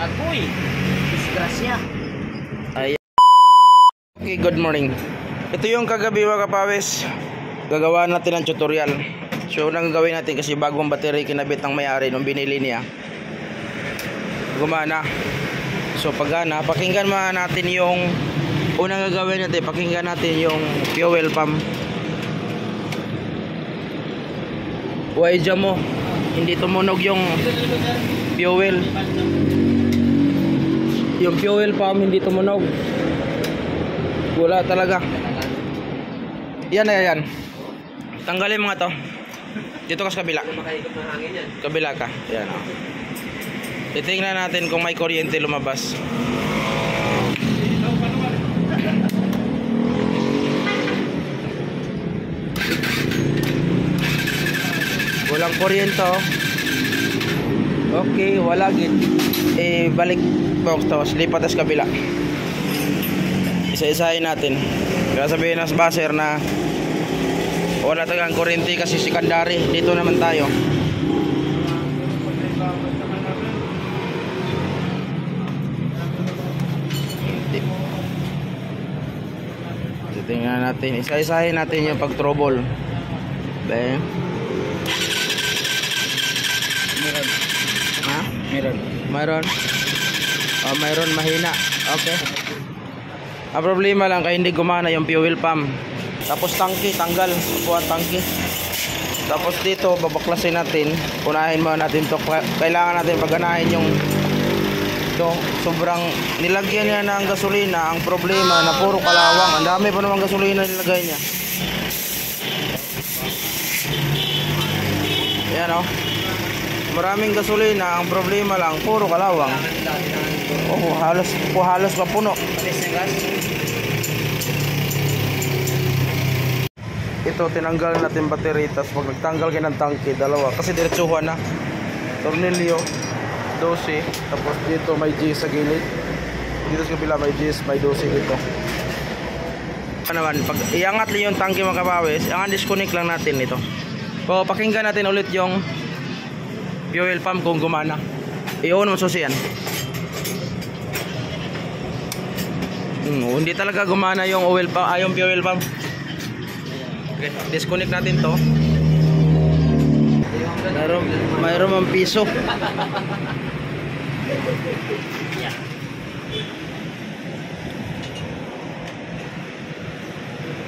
Agoy. Disgrasya. Ayan. Okay, good morning. Ito yung kagabi mga kapawis. Gagawa natin ng tutorial. So, unang gagawin natin kasi bagong battery kinabit ng may-ari nung binili niya. Gumana. So, pagana, pakinggan muna natin yung unang gagawin natin. Pakinggan natin yung fuel pump. Huwag dyan mo. Hindi tumunog yung fuel. Yung fuel pump hindi tumunog. Wala talaga. Yan na yan. Tanggalin mga to. Dito ka sa kabila. Kabila ka. Yan o. Titingnan natin kung may kuryente lumabas. Walang kuryente. Okay, wala gid. Balik box to, lipat sa kabila. Isa-isahin natin. Kaya sabihin ng buzzer na wala talagang kuryente kasi secondary. Dito naman tayo. Tingnan natin. Isa-isahin natin yung pag-trouble. Okay. Meron. Ha? Meron. Mayroon? Oh, mayroon mahina. Okay. Ang problema lang kaya hindi gumana yung fuel pump. Tapos tangke, tanggal. Upuan tangke. Tapos dito, babaklasin natin. Unahin muna natin to. Kailangan natin pagganahin yung ito. Sobrang nilagyan niya ng gasolina. Ang problema na puro kalawang. Ang dami pa naman gasolina nilagay niya. Ayan o. Maraming gasolina, ang problema lang puro kalawang. Oh, halos mapuno. Ito tinanggal natin battery, tapos pag nagtanggal kayo ng tangke, dalawa kasi diretsuhan na. Tornilyo 12, tapos dito may G sa gilid. Dito sa kabila may G, may 12 dito. Ano naman, pag iangat lang yung tangke mga kapawis, ang disconnect lang natin ito. So, pakinggan natin ulit yung fuel pump kung gumana. I-on mo susi yan. Hindi talaga gumana yung oil pump, yung fuel pump. Okay, disconnect natin to. Mayroon mang piso.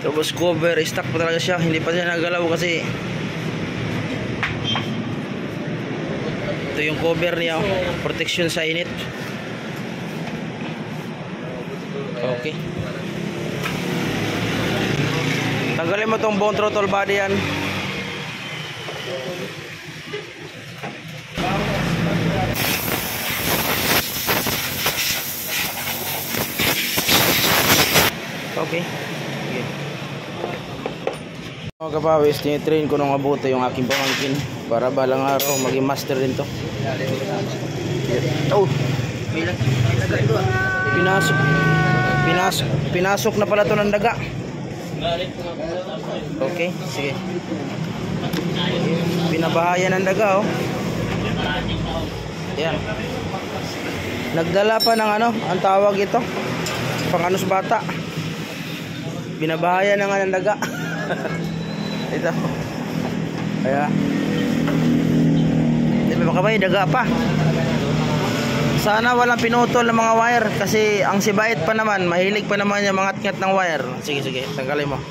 Tapos cover, stuck pa talaga siya. Hindi pa siya nagalaw kasi ito yung cover niya, protection sa init. Okay. Tanggalin mo tong bone throttle body yan. Okay. Mga kapawis, tinitrain ko nung mabuti yung aking pamangkin para balang araw maging master din to. Oh, pinasok na pala to ng daga. Okay, sige. Pinabahayan ng daga oh. Yan. Nagdala pa ng ano, ang tawag ito, panganos bata. Binabahayan na nga ng daga. Ito. Kaya di ba baka may daga pa. Sana walang pinutol ng mga wire kasi ang sibait pa naman, mahilig pa naman yung mga ngat ng wire. Sige, tanggalin mo.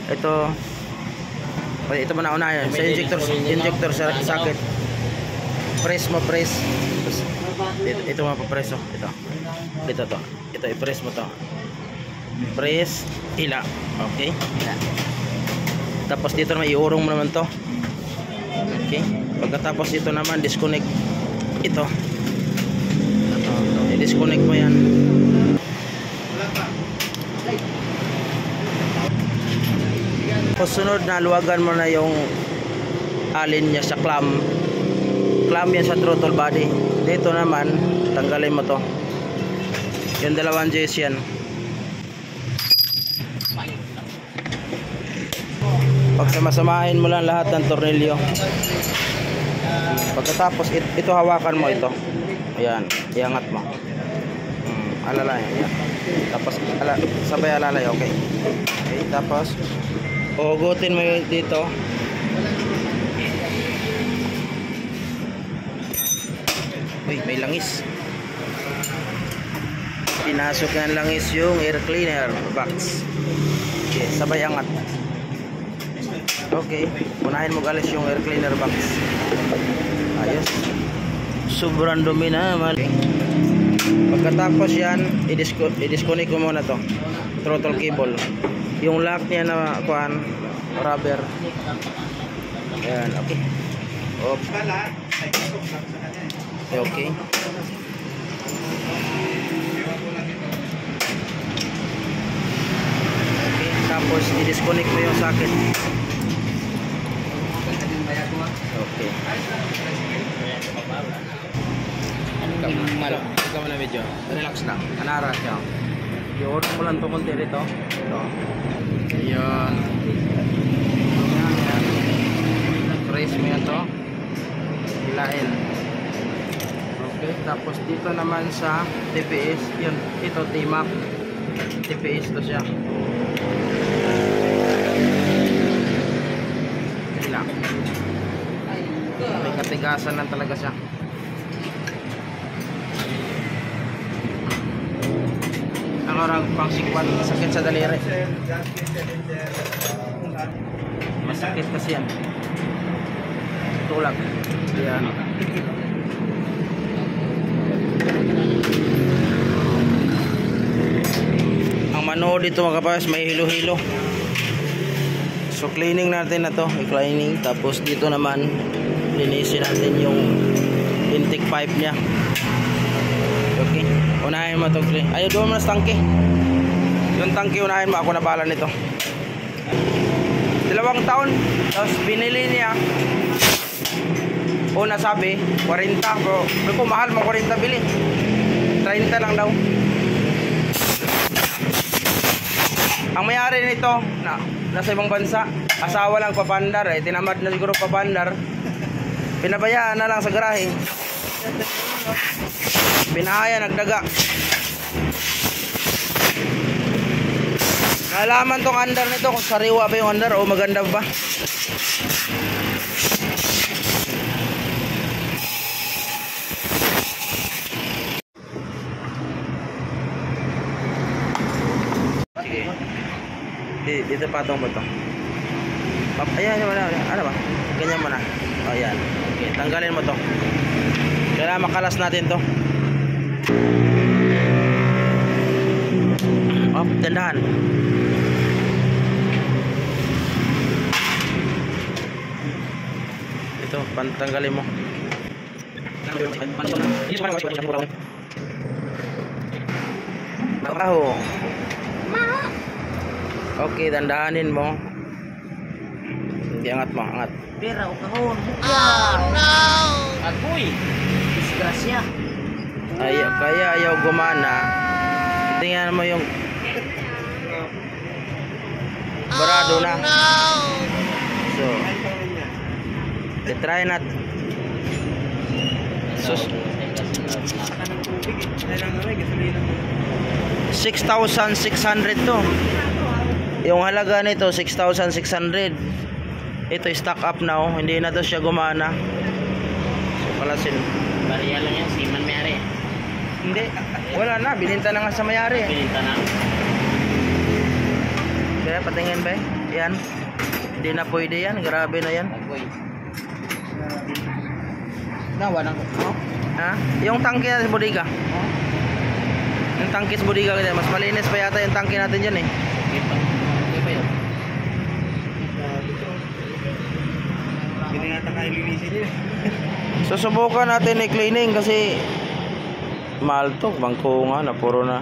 Ito mo na unahin sa injector sa socket. Press mo. Ito mapapress oh. Ito i-press mo to. Press, ila. Okay? Ila. Tapos dito naman iurong mo naman to. Okay? Pagkatapos ito naman disconnect ito. I-disconnect mo yan. Sunod na luwagan mo na yung alin niya sa clamp yan sa throttle body. Dito naman tanggalin mo to, yung dalawang J's yan. Pagsamasamahin mo lang lahat ng tornilyo. Pagkatapos ito hawakan mo ito. Ayan, iangat mo. Alalay, ayan. Tapos sabay alalay, okay. Okay, tapos hugutin mo yun dito. Uy, may langis. Pinasok ng langis yung air cleaner box. Okay, sabay angat. Okay, unahin mo alis yung air cleaner box. Ayos. Sobrang dumi na. Okay. Pagkatapos yan, i-disconnect ko muna to. Throttle cable. Yung lock niya na kuan, rubber. Ayan, okay. Okay. Okay, tapos i-disconnect mo yung socket. Okay. Ikaw mo na video. Relax lang. Anaras siya. I-order mo lang ito konti dito. Ito. Ayan. Press mo yan ito. Hilain. Okay. Tapos dito naman sa TPS. Yun. Ito T-Map. TPS to siya. Relax. May katigasan lang talaga siya. Ang orang pang sikwan, sakit sa daliri. Masakit kasi yan. Tulak. Yan. Ang manood dito mga kapas, may hilo-hilo. So cleaning natin na to, i-cleaning. Tapos dito naman linisin natin yung intake pipe niya. Okay, unahin mo ito. Ayaw doon mo na tangke. Yung tangke unahin mo, ako na bahala nito. 2 taon. Tapos binili niya, una sabi 40, bro. Kung mahal mo 40 bili, 30 lang daw. Ang mayari nito nasa ibang bansa, asawa lang papandar, tinamad na siguro papandar, pinabayaan na lang sa garahe, pinahaya, nagdaga. Nalaman tong andar nito kung sariwa ba yung andar o maganda ba. Dito patong mo to. Ayan, ano ba? Ganyan mo na. O yan. Okay, tanggalin mo to. Kailangan makalas natin to. Op, dandahan. Ito, pantanggalin mo. Maho. Okay, dandahanin mo. Hindi, angat mo, angat. Pera o kahon. Oh no! Agoy! Disgrasya. Kaya ayaw gumana. Tingnan mo yung barado na. So, try natin. So, 6,600 to. Yung halaga nito 6,600. Ito stock up now, hindi na to siya gumana. So palasin. Bariya lang yan, siman mayari. Hindi, wala na, bininta na nga sa mayari. Pininta na. Kaya patingin ba? Yan. Hindi na pwede yan, grabe na yan. Agoy. Nawa nang Ha? Yung tangke sa bodega. Yung tangke sa bodega, mas malinis pa yata yung tangke natin dyan eh. Okay pa. Okay pa yun. Susubukan natin i-cleaning kasi mahal to, bangko nga na puro na.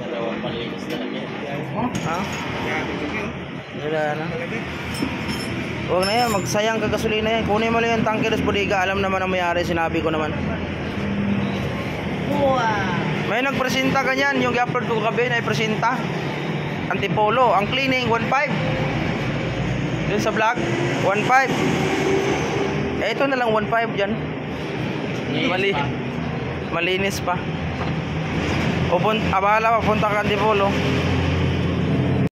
Dalawang palinis na lang yan. Ha? Wala na. Huwag na yan, magsayang ka gasolina yan. Kunin mo lang yung tangke sa bodega, alam naman ang mayari, sinabi ko naman. Wow! May nagpresenta ganyan, yung i-upload ko kabi na i-presenta. Antipolo, ang cleaning 1.5. Dun sa vlog 1.5. Eh ito na lang 1.5 dyan. Malinis pa. Bahala pa, punta ka Antipolo.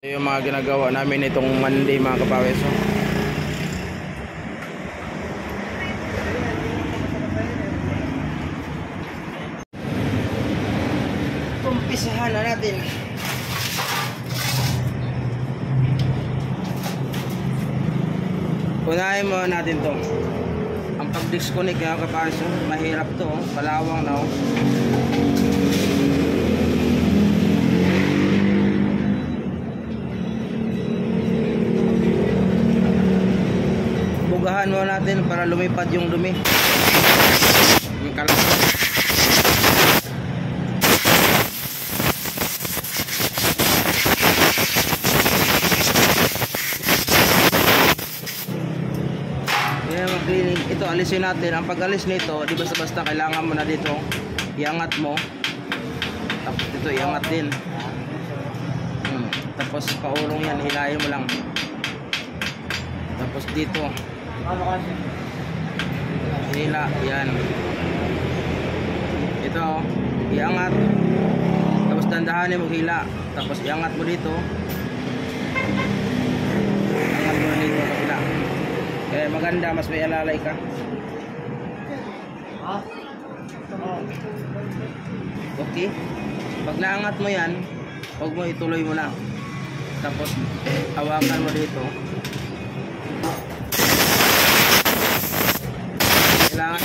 Ito yung mga ginagawa namin itong Monday mga kapawis. Umpisahan na natin. Unahin mo natin to. Ang pag-disconnect mga kapawis, mahirap to, palawang na. Bugahan mo natin para lumipad yung dumi. Yung kalas. Ito alisin natin. Ang pag-alis nito, di basta-basta kailangan mo na dito iangat mo. Tapos dito iangat din. Tapos paulong yan, hilahin mo lang. Tapos dito hila, yan. Ito iangat. Tapos dandahanin mo hila. Tapos iangat mo dito. Iangat mo dito hila. Kaya maganda, mas may alalay ka. Okay. Pag naangat mo yan, huwag mo ituloy mo na. Tapos hawakan mo dito. Kailangan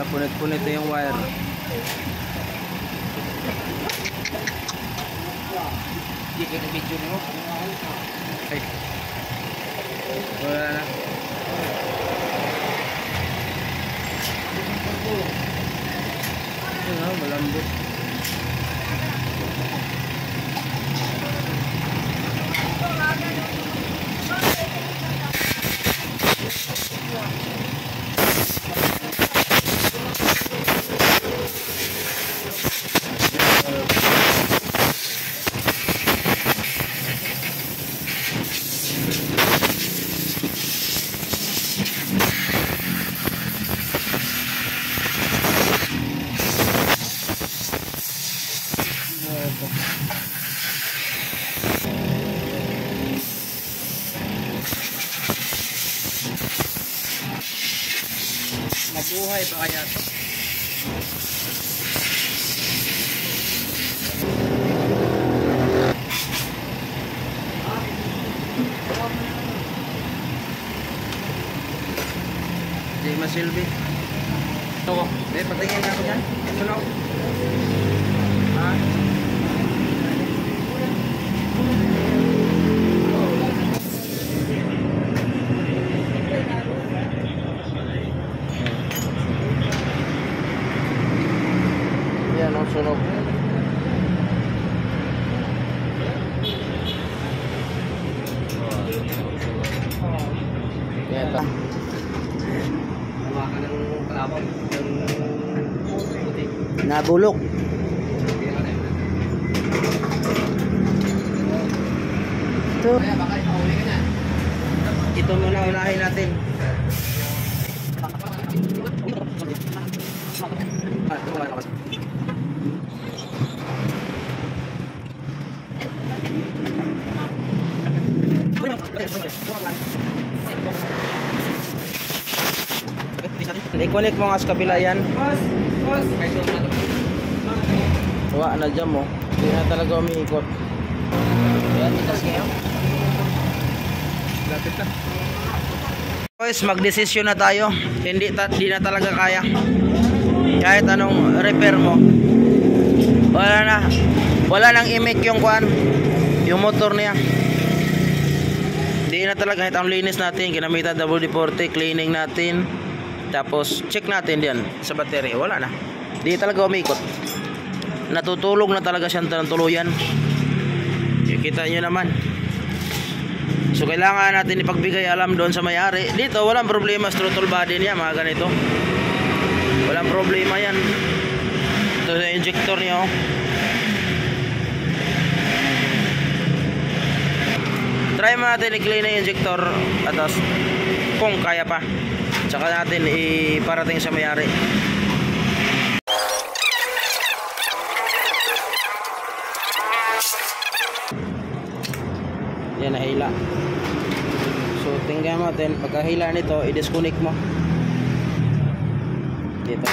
punit-punit yung wire. Hindi ka na video mo. Ay. Wala na. Malambot. Mabuhay pa kaya to? Di masilbi. Ito ko. Patingin ako dyan. Sulok. Ha? Sunog. Ito. Nabulok. Ito muna unahin natin. I-connect mo nga sa kabila yan. Wala na dyan mo. Hindi na talaga umiikot. Lapit na. Guys, magdesisyon na tayo. Hindi na talaga kaya. Kahit anong repair mo. Wala nang imik yung kuan. Yung motor niya. Hindi na talaga. Kahit ang linis natin. Ginamitan WD-40. Cleaning natin. Tapos check natin diyan sa battery, wala na. Di talaga umikot. Natutulog na talaga siya ng tuluyan. Kita nyo naman. So kailangan natin ipagbigay alam doon sa may-ari. Dito walang problema sa throttle body niya, mga ganito. Walang problema yan. Ito sa injector niya, oh. try mo natin i-clean na yung injector at kung kaya pa, tsaka natin iparating sa may-ari. Yan, nahila. So tingnan natin, pagkahila nito, i-disconnect mo dito.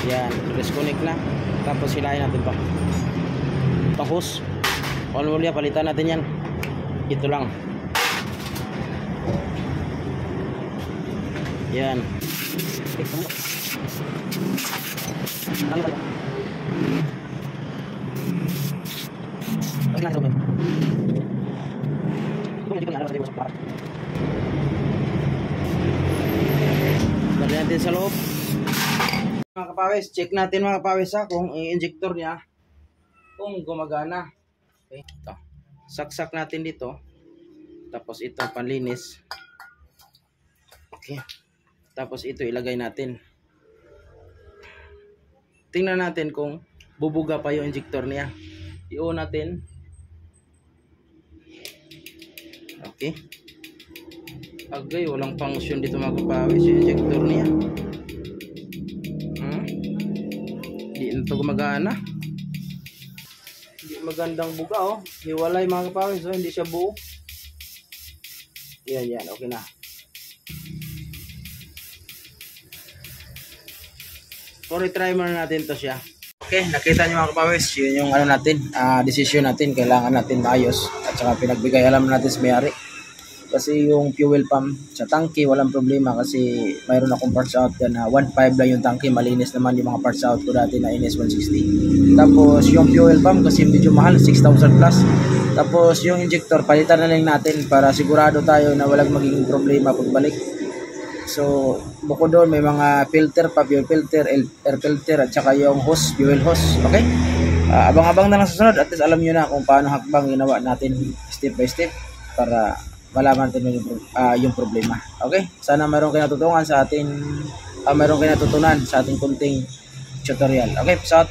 Yan, i-disconnect na. Tapos hilahin natin pa hose. Kung ano ulit, palitan natin yan. Ito lang. Yan. Balik natin sa loob. Mga kapawis, check natin mga kapawis kung i-injector niya kung gumagana. Okay, ito. Saksak natin dito. Tapos ito panlinis. Okay. Tapos ito ilagay natin. Tingnan natin kung bubuga pa yung injector niya. I-on natin. Okay. Agay, walang function dito mga kapawis yung injector niya. Hindi na ito gumagana. Hindi magandang buga oh. Hiwalay mga kapawis, hindi siya buo. Yan, okay na. So, retry muna natin to siya. Okay, nakita niyo mga kapawis, yun yung ano natin, decision natin, kailangan natin maayos at saka pinagbigay alam natin sa may-ari. Kasi yung fuel pump sa tangke walang problema kasi mayroon akong parts out na 1.5 lang yung tangke, malinis naman yung mga parts out ko dati na NS160. Tapos yung fuel pump kasi medyo mahal, 6,000 plus. Tapos yung injector palitan na lang natin para sigurado tayo na walang magiging problema pagbalik. So bukod doon may mga filter pa, fuel filter, air filter at saka yung hose, fuel hose. Okay, abang-abang na lang sa sunod at least alam nyo na kung paano hakbang ginawa natin step by step para malaman natin yung problema. Okay? Sana mayroon kayo natutunan sa ating mayroon kayo natutunan sa ating kunting tutorial. Okay, peace out.